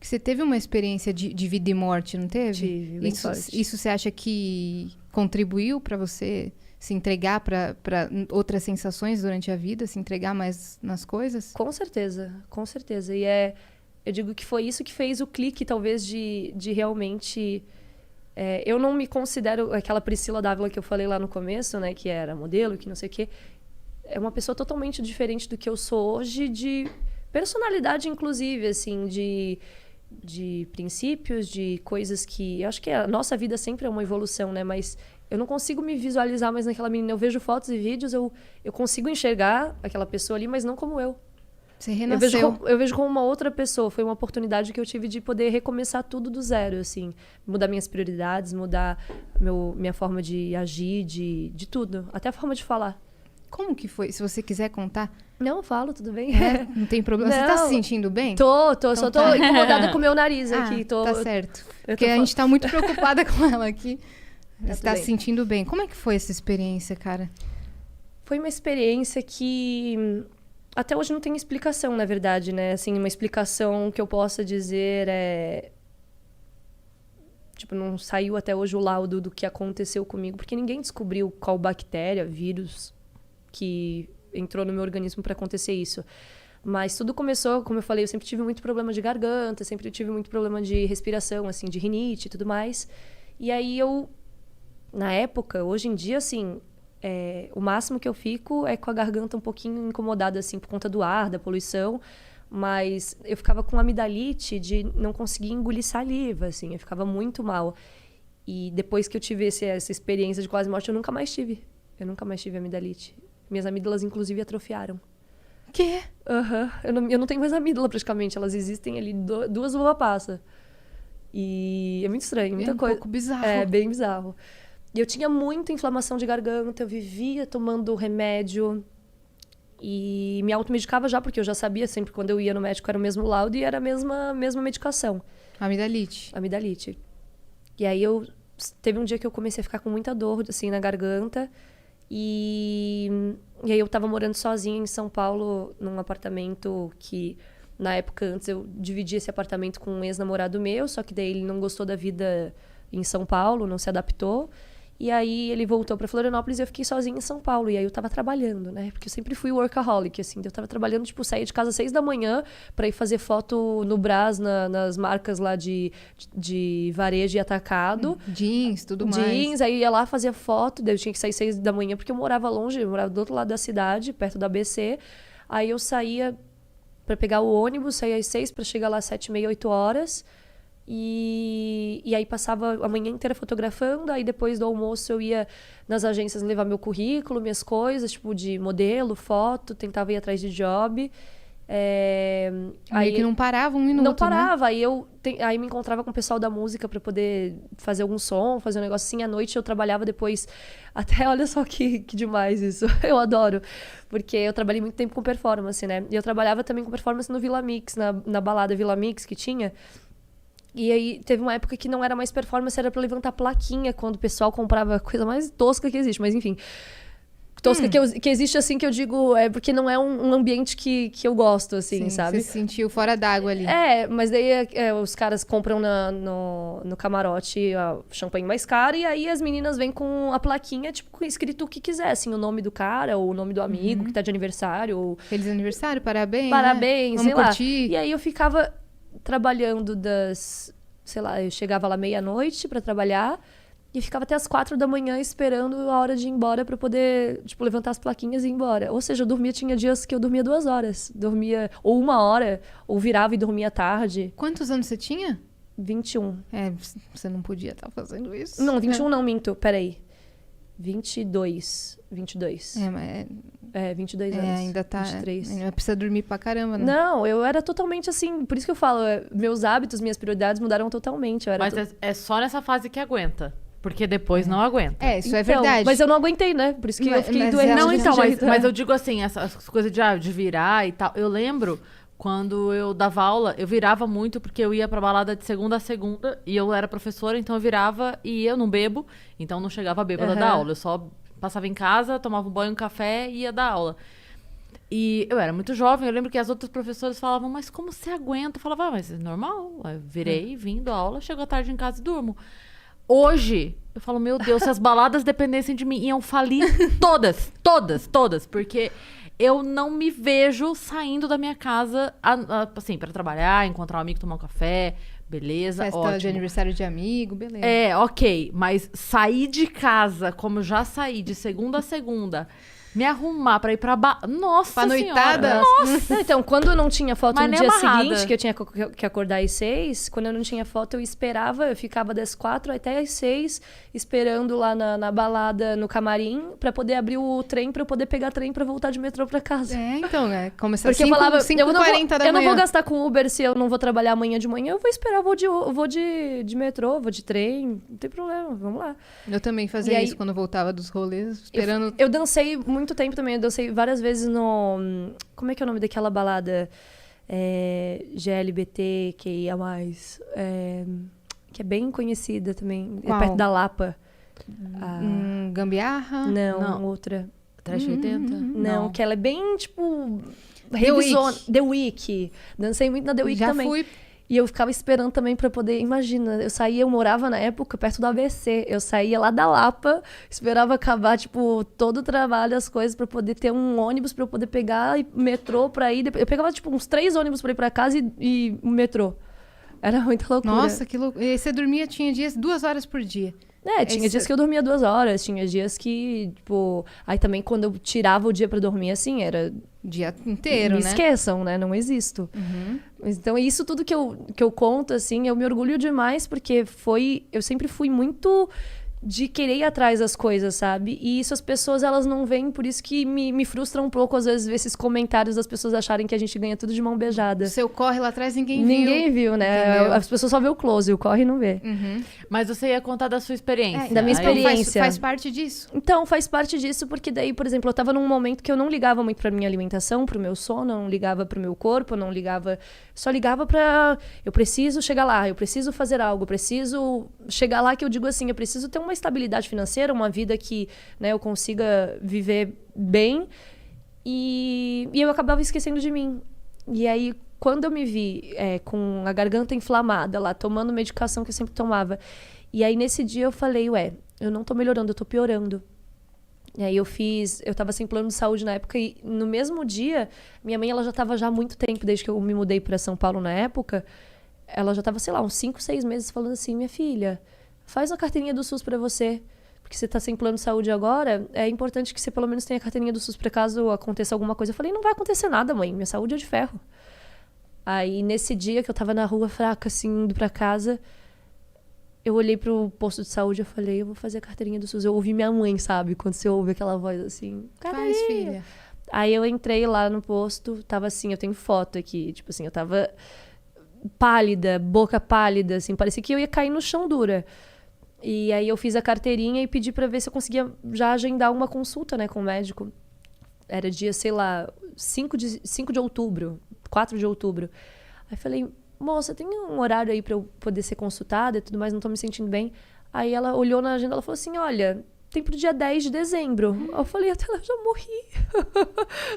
Você teve uma experiência de vida e morte, não teve? Tive, bem forte. Isso você acha que contribuiu para você se entregar para outras sensações durante a vida, se entregar mais nas coisas? Com certeza, com certeza. E eu digo que foi isso que fez o clique, talvez, de realmente... eu não me considero aquela Priscila Dávila que eu falei lá no começo, né? Que era modelo, que não sei o quê. É uma pessoa totalmente diferente do que eu sou hoje, de personalidade, inclusive, assim, de princípios, de coisas que... Eu acho que a nossa vida sempre é uma evolução, né? Mas eu não consigo me visualizar mais naquela menina. Eu vejo fotos e vídeos, eu consigo enxergar aquela pessoa ali, mas não como eu. Você renasceu. Eu vejo como uma outra pessoa. Foi uma oportunidade que eu tive de poder recomeçar tudo do zero, assim. Mudar minhas prioridades, mudar minha forma de agir, de tudo. Até a forma de falar. Como que foi? Se você quiser contar. Não, eu falo, tudo bem. Não tem problema. Não. Você tá se sentindo bem? Só Então tô tá. incomodada com o meu nariz aqui. Tá certo. Porque a gente tá muito preocupada com ela aqui. Você tá se sentindo bem. Como é que foi essa experiência, cara? Foi uma experiência que até hoje não tem explicação, na verdade, né? Assim, uma explicação que eu possa dizer tipo, não saiu até hoje o laudo do que aconteceu comigo, porque ninguém descobriu qual bactéria, vírus que entrou no meu organismo para acontecer isso. Mas tudo começou, como eu falei, eu sempre tive muito problema de garganta, sempre tive muito problema de respiração, assim, de rinite e tudo mais. E aí na época, hoje em dia, assim, o máximo que eu fico é com a garganta um pouquinho incomodada, assim, por conta do ar, da poluição. Mas eu ficava com amidalite de não conseguir engolir saliva, assim, eu ficava muito mal. E depois que eu tive essa experiência de quase morte, eu nunca mais tive. Eu nunca mais tive amidalite. Minhas amígdalas, inclusive, atrofiaram. Quê? Eu não tenho mais amígdala, praticamente. Elas existem ali, 2 uva passa. E é muito estranho, muita coisa. É um pouco bizarro. É, bem bizarro. E eu tinha muita inflamação de garganta, eu vivia tomando remédio. E me automedicava já, porque eu já sabia sempre quando eu ia no médico era o mesmo laudo e era a mesma medicação. Amidalite. E aí teve um dia que eu comecei a ficar com muita dor, assim, na garganta. E aí eu tava morando sozinha em São Paulo, num apartamento que, na época, antes eu dividia esse apartamento com um ex-namorado meu, só que daí ele não gostou da vida em São Paulo, não se adaptou. E aí ele voltou pra Florianópolis e eu fiquei sozinha em São Paulo. E aí eu tava trabalhando, né? Porque eu sempre fui workaholic, assim. Eu tava trabalhando, tipo, saía de casa às 6 da manhã pra ir fazer foto no Brás, nas marcas lá de varejo e atacado. Jeans, tudo mais. Jeans, aí ia lá, fazia foto. Daí eu tinha que sair 6 da manhã porque eu morava longe. Eu morava do outro lado da cidade, perto da ABC. Aí eu saía pra pegar o ônibus, saía às 6 pra chegar lá às 7h30, 8 horas. E aí passava a manhã inteira fotografando, aí depois do almoço eu ia nas agências levar meu currículo, minhas coisas, tipo de modelo, foto, tentava ir atrás de job. Aí que não parava um minuto, não parava, né? Aí me encontrava com o pessoal da música pra poder fazer algum som, fazer um negócio assim. À noite eu trabalhava depois, até olha só que demais isso, eu adoro. Porque eu trabalhei muito tempo com performance, né? E eu trabalhava também com performance no Vila Mix, na balada Vila Mix que tinha. E aí teve uma época que não era mais performance, era pra levantar plaquinha quando o pessoal comprava a coisa mais tosca que existe, mas enfim. Tosca que existe, assim, que eu digo, é porque não é um ambiente que eu gosto, assim, Sim, sabe? Você se sentiu fora d'água ali. Mas daí os caras compram no camarote a champanhe mais cara, e aí as meninas vêm com a plaquinha, tipo, escrito o que quiser, assim, o nome do cara, ou o nome do amigo que tá de aniversário. Ou... Feliz aniversário, parabéns. Parabéns, né? sei Vamos lá. curtir. E aí eu ficava trabalhando sei lá, eu chegava lá meia-noite pra trabalhar e ficava até as 4 da manhã esperando a hora de ir embora pra poder, tipo, levantar as plaquinhas e ir embora. Ou seja, tinha dias que eu dormia 2 horas. Dormia ou 1 hora, ou virava e dormia tarde. Quantos anos você tinha? 21. Você não podia estar fazendo isso. Não, 21 não, minto. Peraí. 22. 22. Mas 22 anos. Ainda tá... 23. Ainda precisa dormir pra caramba, né? Não, eu era totalmente assim... Por isso que eu falo, meus hábitos, minhas prioridades mudaram totalmente. Mas é só nessa fase que aguenta. Porque depois não aguenta. Isso é verdade. Mas eu não aguentei, né? Por isso que eu fiquei doente. Não, então, jeito. mas eu digo assim, essas coisas de virar e tal. Eu lembro... Quando eu dava aula, eu virava muito porque eu ia pra balada de segunda a segunda e eu era professora, então eu virava e eu não bebo, então não chegava bêbada da aula. Eu só passava em casa, tomava um banho, um café e ia dar aula. E eu era muito jovem, eu lembro que as outras professoras falavam, mas como você aguenta? Eu falava, mas é normal. Eu virei, vim da aula, chego à tarde em casa e durmo. Hoje, eu falo, meu Deus, se as baladas dependessem de mim, iam falir todas, todas, todas. Porque eu não me vejo saindo da minha casa, assim, pra trabalhar, encontrar um amigo, tomar um café, beleza, Festa ótimo. de aniversário de amigo, beleza. É, ok, mas sair de casa, como eu já saí, de segunda a segunda, me arrumar pra ir pra nossa Pra noitada. senhora. Não, então, quando eu não tinha foto Mas no nem dia amarrada. seguinte, que eu tinha que acordar às 6, quando eu não tinha foto, eu esperava, eu ficava das 4 até às 6, esperando lá na balada, no camarim, pra poder abrir o trem, pra eu poder pegar trem pra voltar de metrô pra casa. É, então, começar Porque eu falava, 5h40 da manhã. eu não vou gastar com Uber se eu não vou trabalhar amanhã de manhã, eu vou esperar, eu vou de metrô, vou de trem, não tem problema, vamos lá. Eu também fazia E aí- isso quando eu voltava dos rolês, esperando... Eu dancei muito tempo também, eu dancei várias vezes no... Como é que é o nome daquela balada? GLBTQIA+, que é bem conhecida também, é Qual? perto da Lapa. Ah, Gambiarra? não, outra. Trash 80? Não, que ela é bem, tipo... The revisona- Week. The Week. Dancei muito na The Week Já também. fui. E eu ficava esperando também pra poder... Imagina, eu morava na época perto do ABC. Eu saía lá da Lapa, esperava acabar, tipo, todo o trabalho, as coisas, pra poder ter um ônibus pra eu poder pegar e metrô pra ir. Eu pegava, tipo, uns 3 ônibus pra ir pra casa e metrô. Era muita loucura. Nossa, que louco. E você dormia, tinha dias, 2 horas por dia. Tinha dias que eu dormia 2 horas, tinha dias que, tipo... Aí também, quando eu tirava o dia pra dormir, assim, era... O dia inteiro, me né? esqueçam, né? Não existo. Mas, então, isso tudo que eu conto, assim, eu me orgulho demais, porque eu sempre fui muito de querer ir atrás das coisas, sabe? E isso as pessoas, elas não veem, por isso que me frustra um pouco, às vezes, ver esses comentários das pessoas acharem que a gente ganha tudo de mão beijada. O seu corre lá atrás, ninguém viu. Ninguém viu, né? Entendeu? As pessoas só vê o close, o corre não vê. Mas você ia contar da sua experiência. Da minha Aí- experiência. Faz parte disso. Então, faz parte disso, porque daí, por exemplo, eu tava num momento que eu não ligava muito pra minha alimentação, pro meu sono, eu não ligava pro meu corpo, eu não ligava... Só ligava pra... Eu preciso chegar lá, eu preciso fazer algo, eu preciso chegar lá, que eu digo assim, eu preciso ter uma estabilidade financeira, uma vida que, né, eu consiga viver bem. E eu acabava esquecendo de mim. E aí, quando eu me vi com a garganta inflamada lá, tomando medicação que eu sempre tomava, e aí nesse dia eu falei, eu não tô melhorando, eu tô piorando. E aí eu tava sem plano de saúde na época, e no mesmo dia, minha mãe, ela já tava já há muito tempo, desde que eu me mudei pra São Paulo na época, ela já tava, sei lá, uns 5, 6 meses falando assim, minha filha, faz uma carteirinha do SUS pra você, porque você tá sem plano de saúde agora, é importante que você pelo menos tenha a carteirinha do SUS pra caso aconteça alguma coisa. Eu falei, não vai acontecer nada, mãe, minha saúde é de ferro. Aí, nesse dia que eu tava na rua fraca, assim, indo pra casa, eu olhei pro posto de saúde e eu falei, eu vou fazer a carteirinha do SUS. Eu ouvi minha mãe, sabe? Quando você ouve aquela voz assim, Faz, filha. Aí eu entrei lá no posto, tava assim, eu tenho foto aqui, tipo assim, eu tava pálida, boca pálida, assim, parecia que eu ia cair no chão dura. E aí eu fiz a carteirinha e pedi pra ver se eu conseguia já agendar uma consulta, né, com o médico. Era dia, sei lá, 5 de outubro, 4 de outubro. Aí falei, moça, tem um horário aí pra eu poder ser consultada e tudo mais, não tô me sentindo bem. Aí ela olhou na agenda, ela falou assim, olha, tem pro dia 10 de dezembro. Eu falei, até lá, eu já morri.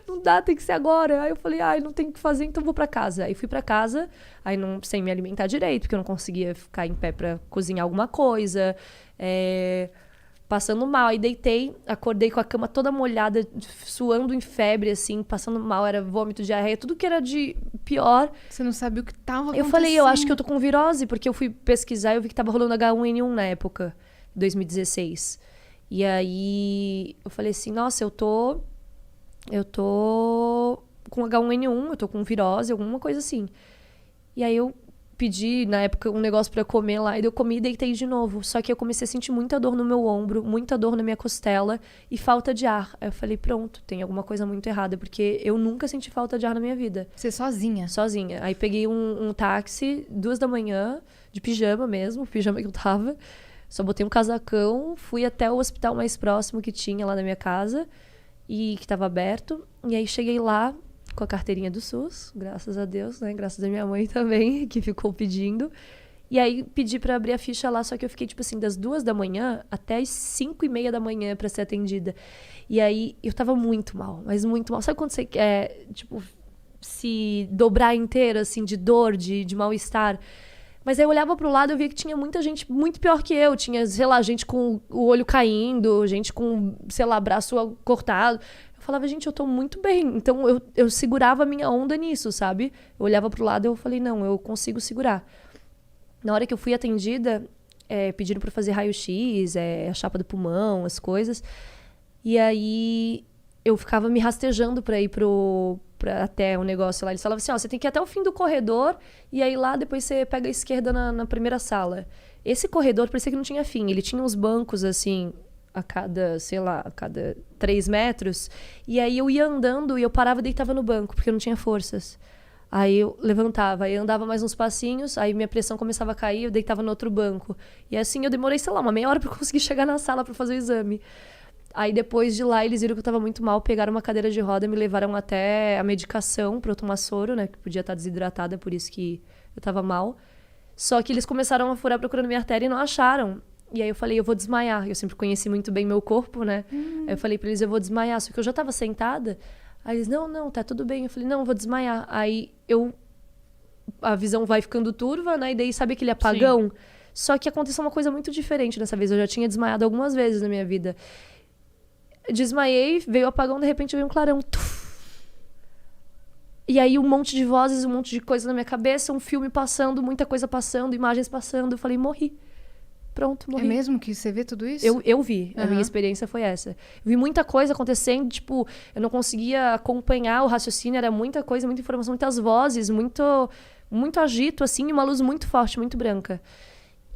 Não dá, tem que ser agora. Aí eu falei, não tem o que fazer, então vou pra casa. Aí fui pra casa, aí sem me alimentar direito, porque eu não conseguia ficar em pé pra cozinhar alguma coisa. Passando mal. Aí deitei, acordei com a cama toda molhada, suando em febre, assim, passando mal, era vômito, diarreia, tudo que era de pior. Você não sabia o que tava acontecendo. Eu falei, eu acho que eu tô com virose, porque eu fui pesquisar e eu vi que tava rolando H1N1 na época, 2016. E aí eu falei assim, nossa, eu tô com H1N1, eu tô com virose, alguma coisa assim. E aí eu pedi, na época, um negócio pra comer lá, e eu comi e deitei de novo. Só que eu comecei a sentir muita dor no meu ombro, muita dor na minha costela e falta de ar. Aí eu falei, pronto, tem alguma coisa muito errada, porque eu nunca senti falta de ar na minha vida. Você sozinha? Sozinha. Aí peguei um táxi, 2 da manhã, de pijama mesmo, pijama que eu tava. Só botei um casacão, fui até o hospital mais próximo que tinha lá na minha casa, e que tava aberto. E aí cheguei lá com a carteirinha do SUS, graças a Deus, né? Graças a minha mãe também, que ficou pedindo. E aí pedi pra abrir a ficha lá, só que eu fiquei, tipo assim, das 2 da manhã até as 5:30 da manhã pra ser atendida. E aí eu tava muito mal, mas muito mal. Sabe quando você quer, tipo, se dobrar inteiro, assim, de dor, de mal-estar? Mas aí eu olhava pro lado e eu via que tinha muita gente muito pior que eu. Tinha, sei lá, gente com o olho caindo, gente com, sei lá, braço cortado. Eu falava, gente, eu tô muito bem. Então eu segurava a minha onda nisso, sabe? Eu olhava pro lado e eu falei, não, eu consigo segurar. Na hora que eu fui atendida, pediram pra fazer raio-x, a chapa do pulmão, as coisas. E aí eu ficava me rastejando pra ir até o negócio lá. Eles falavam assim, ó, você tem que ir até o fim do corredor e aí lá depois você pega a esquerda na primeira sala. Esse corredor parecia que não tinha fim. Ele tinha uns bancos, assim, a cada 3 metros. E aí eu ia andando e eu parava e deitava no banco, porque eu não tinha forças. Aí eu levantava, aí eu andava mais uns passinhos, aí minha pressão começava a cair, eu deitava no outro banco. E assim eu demorei, sei lá, uma meia hora pra conseguir chegar na sala pra fazer o exame. Aí depois de lá, eles viram que eu tava muito mal, pegaram uma cadeira de roda, me levaram até a medicação pra eu tomar soro, né? Que podia estar desidratada, por isso que eu tava mal. Só que eles começaram a furar procurando minha artéria e não acharam. E aí eu falei, eu vou desmaiar. Eu sempre conheci muito bem meu corpo, né? Aí eu falei pra eles, eu vou desmaiar. Só que eu já tava sentada. Aí eles, não, tá tudo bem. Eu falei, não, eu vou desmaiar. Aí a visão vai ficando turva, né? E daí sabe aquele apagão? Sim. Só que aconteceu uma coisa muito diferente dessa vez. Eu já tinha desmaiado algumas vezes na minha vida. Desmaiei, veio o apagão, de repente veio um clarão. Tuf. E aí um monte de vozes, um monte de coisa na minha cabeça, um filme passando, muita coisa passando, imagens passando. Eu falei, morri. Pronto, morri. É mesmo que você vê tudo isso? Eu vi. A minha experiência foi essa. Vi muita coisa acontecendo, tipo, eu não conseguia acompanhar o raciocínio, era muita coisa, muita informação, muitas vozes, muito agito, assim, e uma luz muito forte, muito branca.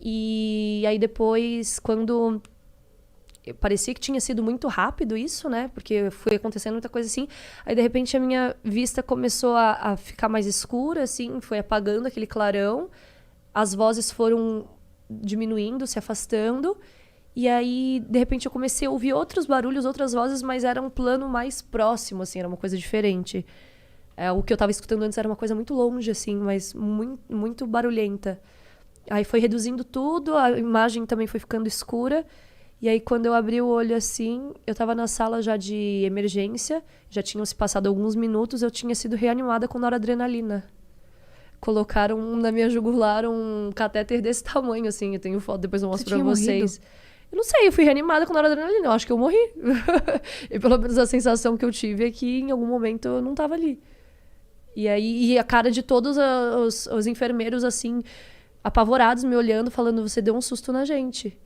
E aí depois, quando... parecia que tinha sido muito rápido isso, né? Porque foi acontecendo muita coisa assim. Aí, de repente, a minha vista começou a ficar mais escura, assim. Foi apagando aquele clarão. As vozes foram diminuindo, se afastando. E aí, de repente, eu comecei a ouvir outros barulhos, outras vozes, mas era um plano mais próximo, assim. Era uma coisa diferente. O que eu tava escutando antes era uma coisa muito longe, assim, mas muito, muito barulhenta. Aí foi reduzindo tudo. A imagem também foi ficando escura. E aí, quando eu abri o olho assim, eu tava na sala já de emergência, já tinham se passado alguns minutos, eu tinha sido reanimada com noradrenalina. Colocaram na minha jugular um catéter desse tamanho, assim, eu tenho foto, depois eu mostro pra vocês. Morrido? Eu não sei, eu fui reanimada com noradrenalina, eu acho que eu morri. E pelo menos a sensação que eu tive é que em algum momento eu não tava ali. E aí, a cara de todos os enfermeiros, assim, apavorados, me olhando, falando, você deu um susto na gente.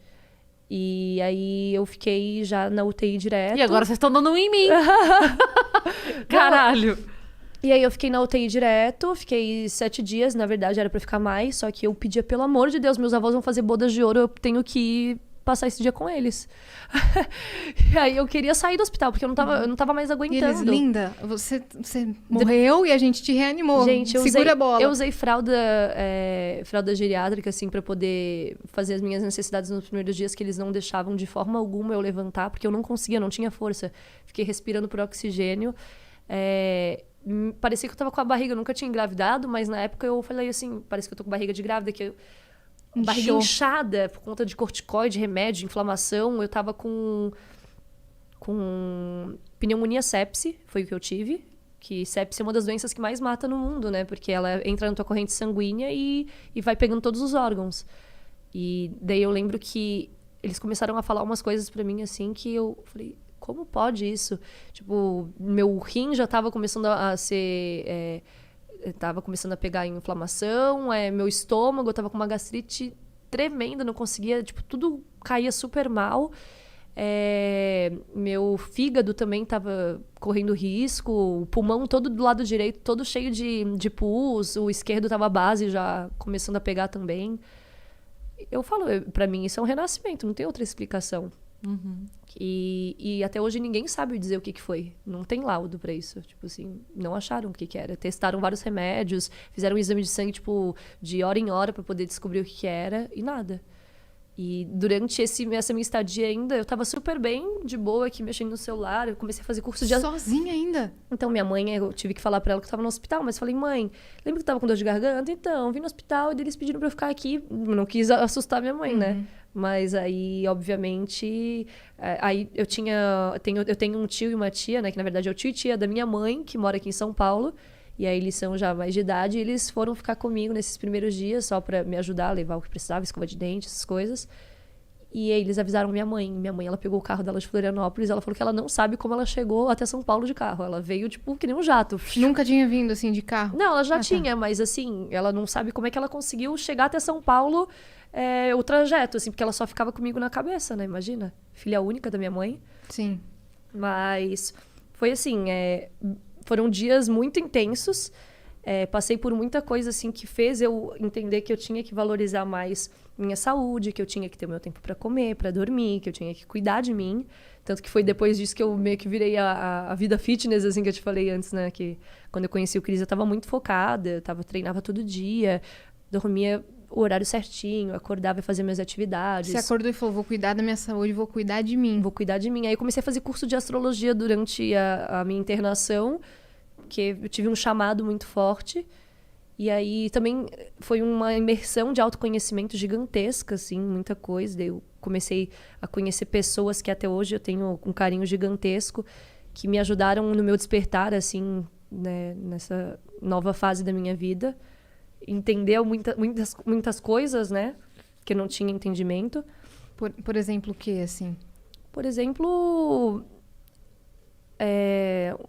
E aí eu fiquei já na UTI direto. E agora vocês estão dando um em mim. Caralho. E aí eu fiquei na UTI direto, fiquei 7 dias, na verdade era pra ficar mais, só que eu pedia, pelo amor de Deus, meus avós vão fazer bodas de ouro, eu tenho que passar esse dia com eles. E aí eu queria sair do hospital, porque eu não tava mais aguentando. E eles, linda, você morreu e a gente te reanimou. Gente, segura a bola. Eu usei fralda geriátrica, assim, pra poder fazer as minhas necessidades nos primeiros dias, que eles não deixavam de forma alguma eu levantar, porque eu não conseguia, não tinha força. Fiquei respirando por oxigênio. Parecia que eu tava com a barriga, eu nunca tinha engravidado, mas na época eu falei assim, parece que eu tô com barriga de grávida, que barriga inchada por conta de corticoide, remédio, inflamação. Eu tava com pneumonia sepse, foi o que eu tive. Que sepse é uma das doenças que mais mata no mundo, né? Porque ela entra na tua corrente sanguínea e vai pegando todos os órgãos. E daí eu lembro que eles começaram a falar umas coisas pra mim, assim, que eu falei, como pode isso? Tipo, meu rim já tava começando a ser... tava começando a pegar inflamação, meu estômago, eu tava com uma gastrite tremenda, não conseguia, tipo, tudo caía super mal. Meu fígado também tava correndo risco, o pulmão todo do lado direito, todo cheio de pus, o esquerdo tava base já começando a pegar também. Eu falo, pra mim isso é um renascimento, não tem outra explicação. Uhum. E até hoje ninguém sabe dizer o que foi. Não tem laudo pra isso. Tipo assim, não acharam o que era. Testaram vários remédios, fizeram um exame de sangue, tipo, de hora em hora pra poder descobrir o que era e nada. E durante essa minha estadia ainda, eu tava super bem, de boa, aqui mexendo no celular. Eu comecei a fazer curso de... Sozinha ainda? Então, minha mãe, eu tive que falar pra ela que eu tava no hospital, mas falei, mãe, lembra que eu tava com dor de garganta? Então, vim no hospital e eles pediram pra eu ficar aqui. Não quis assustar minha mãe, né? Mas aí, obviamente, aí eu tenho um tio e uma tia, né? Que na verdade é o tio e tia da minha mãe, que mora aqui em São Paulo. E aí eles são já mais de idade, e eles foram ficar comigo nesses primeiros dias, só pra me ajudar a levar o que precisava, escova de dente, essas coisas. E aí eles avisaram minha mãe. Minha mãe, ela pegou o carro dela de Florianópolis, ela falou que ela não sabe como ela chegou até São Paulo de carro. Ela veio, tipo, que nem um jato. Nunca tinha vindo, assim, de carro? Não, ela já tinha, mas assim, ela não sabe como é que ela conseguiu chegar até São Paulo, o trajeto, assim, porque ela só ficava comigo na cabeça, né? Imagina. Filha única da minha mãe. Sim. Mas foi assim, foram dias muito intensos. Passei por muita coisa assim que fez eu entender que eu tinha que valorizar mais minha saúde, que eu tinha que ter meu tempo para comer, para dormir, que eu tinha que cuidar de mim. Tanto que foi depois disso que eu meio que virei a vida fitness, assim, que eu te falei antes, né? Que quando eu conheci o Cris, eu tava muito focada, treinava todo dia, dormia o horário certinho, acordava e fazia minhas atividades. Você acordou e falou, vou cuidar da minha saúde, vou cuidar de mim. Vou cuidar de mim. Aí eu comecei a fazer curso de astrologia durante a minha internação, que eu tive um chamado muito forte. E aí também foi uma imersão de autoconhecimento gigantesca, assim, muita coisa. Daí eu comecei a conhecer pessoas que até hoje eu tenho um carinho gigantesco, que me ajudaram no meu despertar, assim, né, nessa nova fase da minha vida. Entender muitas coisas, né, que eu não tinha entendimento. Por exemplo, o que, assim? Por exemplo,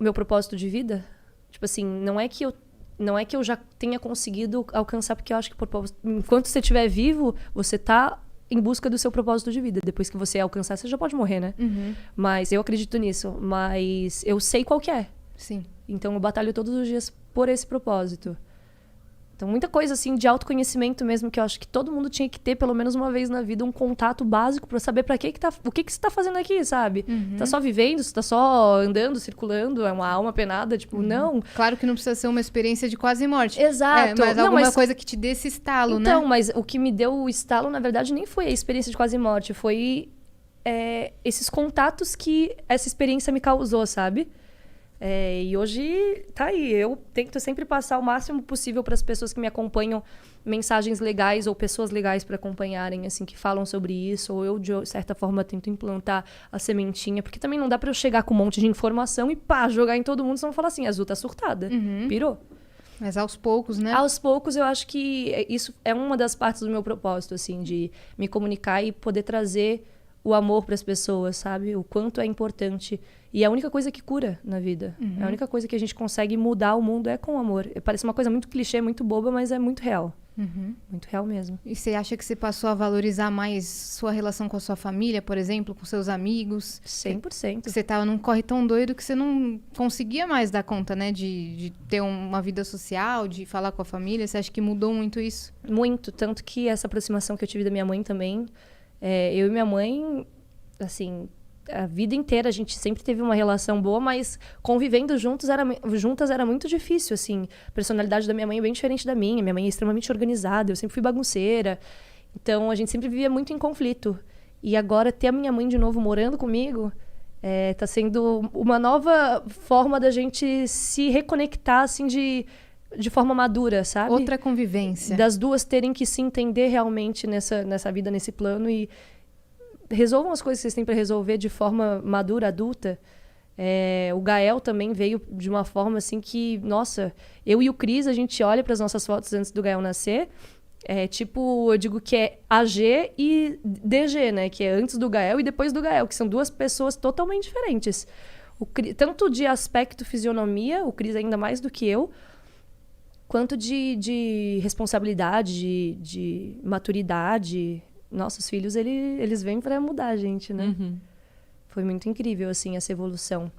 o meu propósito de vida. Tipo assim, não é que eu já tenha conseguido alcançar, porque eu acho que enquanto você estiver vivo, você tá em busca do seu propósito de vida. Depois que você alcançar, você já pode morrer, né? Uhum. Mas eu acredito nisso. Mas eu sei qual que é. Sim. Então eu batalho todos os dias por esse propósito. Então, muita coisa, assim, de autoconhecimento mesmo, que eu acho que todo mundo tinha que ter, pelo menos uma vez na vida, um contato básico pra saber o que você tá fazendo aqui, sabe? Uhum. Tá só vivendo, você tá só andando, circulando, é uma alma penada, tipo, não. Claro que não precisa ser uma experiência de quase morte. Exato. Mas alguma coisa que te dê esse estalo, né? Então, mas o que me deu o estalo, na verdade, nem foi a experiência de quase morte, foi esses contatos que essa experiência me causou, sabe? E hoje tá aí, eu tento sempre passar o máximo possível para as pessoas que me acompanham mensagens legais ou pessoas legais para acompanharem, assim, que falam sobre isso, ou eu de certa forma tento implantar a sementinha, porque também não dá para eu chegar com um monte de informação e pá, jogar em todo mundo, senão falar assim, a Azul tá surtada, pirou. Mas aos poucos, né? Aos poucos eu acho que isso é uma das partes do meu propósito, assim, de me comunicar e poder trazer o amor para as pessoas, sabe? O quanto é importante. E é a única coisa que cura na vida. A única coisa que a gente consegue mudar o mundo é com o amor. Parece uma coisa muito clichê, muito boba, mas é muito real. Muito real mesmo. E você acha que você passou a valorizar mais sua relação com a sua família, por exemplo, com seus amigos? 100%. Você tava num corre tão doido que você não conseguia mais dar conta, né? De ter uma vida social, de falar com a família. Você acha que mudou muito isso? Muito. Tanto que essa aproximação que eu tive da minha mãe também... eu e minha mãe, assim, a vida inteira a gente sempre teve uma relação boa, mas convivendo juntas era muito difícil, assim. A personalidade da minha mãe é bem diferente da minha. Minha mãe é extremamente organizada, eu sempre fui bagunceira. Então, a gente sempre vivia muito em conflito. E agora, ter a minha mãe de novo morando comigo, tá sendo uma nova forma da gente se reconectar, assim, de forma madura, sabe? Outra convivência. Das duas terem que se entender realmente nessa vida, nesse plano, e resolvam as coisas que vocês têm para resolver de forma madura, adulta. O Gael também veio de uma forma assim que, nossa, eu e o Cris, a gente olha para as nossas fotos antes do Gael nascer, tipo, eu digo que é AG e DG, né? Que é antes do Gael e depois do Gael, que são duas pessoas totalmente diferentes. Tanto de aspecto, fisionomia, o Cris ainda mais do que eu, quanto de responsabilidade, de maturidade. Nossos filhos, eles vêm para mudar a gente, né? Foi muito incrível, assim, essa evolução.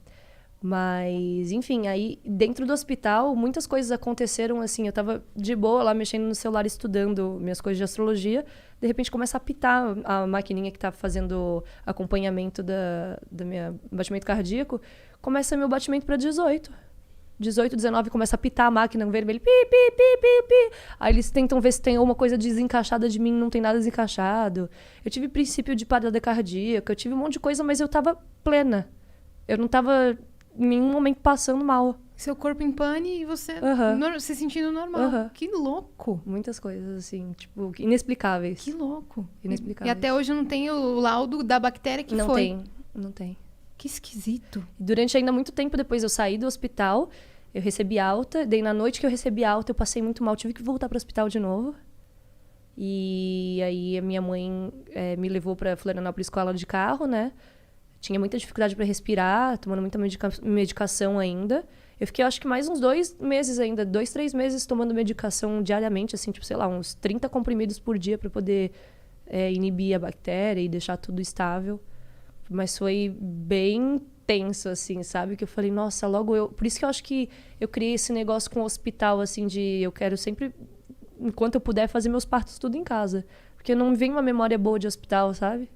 Mas, enfim, aí dentro do hospital, muitas coisas aconteceram, assim, eu tava de boa lá mexendo no celular, estudando minhas coisas de astrologia, de repente começa a apitar a maquininha que tá fazendo acompanhamento da minha batimento cardíaco, começa meu batimento para 18. 18, 19, começa a pitar a máquina vermelha. Pi, pi, pi, pi, pi. Aí eles tentam ver se tem alguma coisa desencaixada de mim, não tem nada desencaixado. Eu tive princípio de parada cardíaca, eu tive um monte de coisa, mas eu tava plena. Eu não tava em nenhum momento passando mal. Seu corpo em pane e você se sentindo normal. Que louco. Muitas coisas, assim, tipo, inexplicáveis. Que louco. Inexplicáveis. E até hoje não tem o laudo da bactéria que foi. Não tem. Que esquisito. Durante ainda muito tempo depois eu saí do hospital, eu recebi alta. Daí na noite que eu recebi alta, eu passei muito mal. Tive que voltar pro hospital de novo. E aí a minha mãe me levou pra Florianópolis com ela de carro, né? Tinha muita dificuldade para respirar, tomando muita medicação ainda. Eu fiquei, acho que mais uns 2 meses ainda, 2, 3 meses tomando medicação diariamente, assim, tipo, sei lá, uns 30 comprimidos por dia para poder inibir a bactéria e deixar tudo estável. Mas foi bem tenso, assim, sabe? Que eu falei, nossa, logo eu... Por isso que eu acho que eu criei esse negócio com o hospital, assim, de eu quero sempre, enquanto eu puder, fazer meus partos tudo em casa. Porque não me vem uma memória boa de hospital, sabe?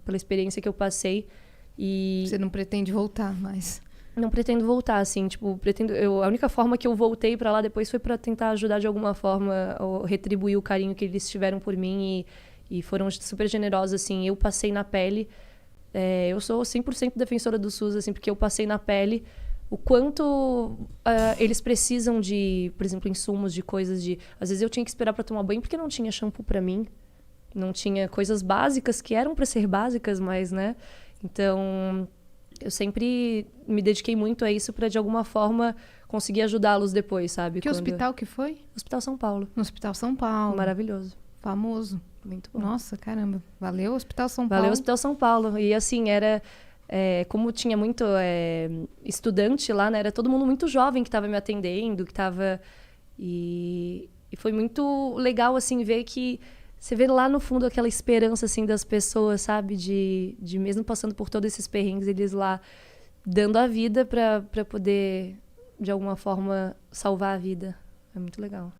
Pela experiência que eu passei. E... Você não pretende voltar mais? Não pretendo voltar, assim, tipo, a única forma que eu voltei pra lá depois foi pra tentar ajudar de alguma forma, ou retribuir o carinho que eles tiveram por mim e foram super generosos, assim. Eu passei na pele, eu sou 100% defensora do SUS, assim, porque eu passei na pele o quanto eles precisam de, por exemplo, insumos, de coisas de... Às vezes eu tinha que esperar pra tomar banho porque não tinha shampoo pra mim, não tinha coisas básicas que eram pra ser básicas, mas, né? Então... Eu sempre me dediquei muito a isso para, de alguma forma, conseguir ajudá-los depois, sabe? Que hospital que foi? Hospital São Paulo. No Hospital São Paulo. Maravilhoso. Famoso. Muito bom. Nossa, caramba. Valeu, Hospital São Paulo. Valeu, Hospital São Paulo. E, assim, era... como tinha muito estudante lá, né? Era todo mundo muito jovem que estava me atendendo, que estava... E foi muito legal, assim, ver que... Você vê lá no fundo aquela esperança, assim, das pessoas, sabe? De mesmo passando por todos esses perrengues, eles lá dando a vida para poder, de alguma forma, salvar a vida. É muito legal.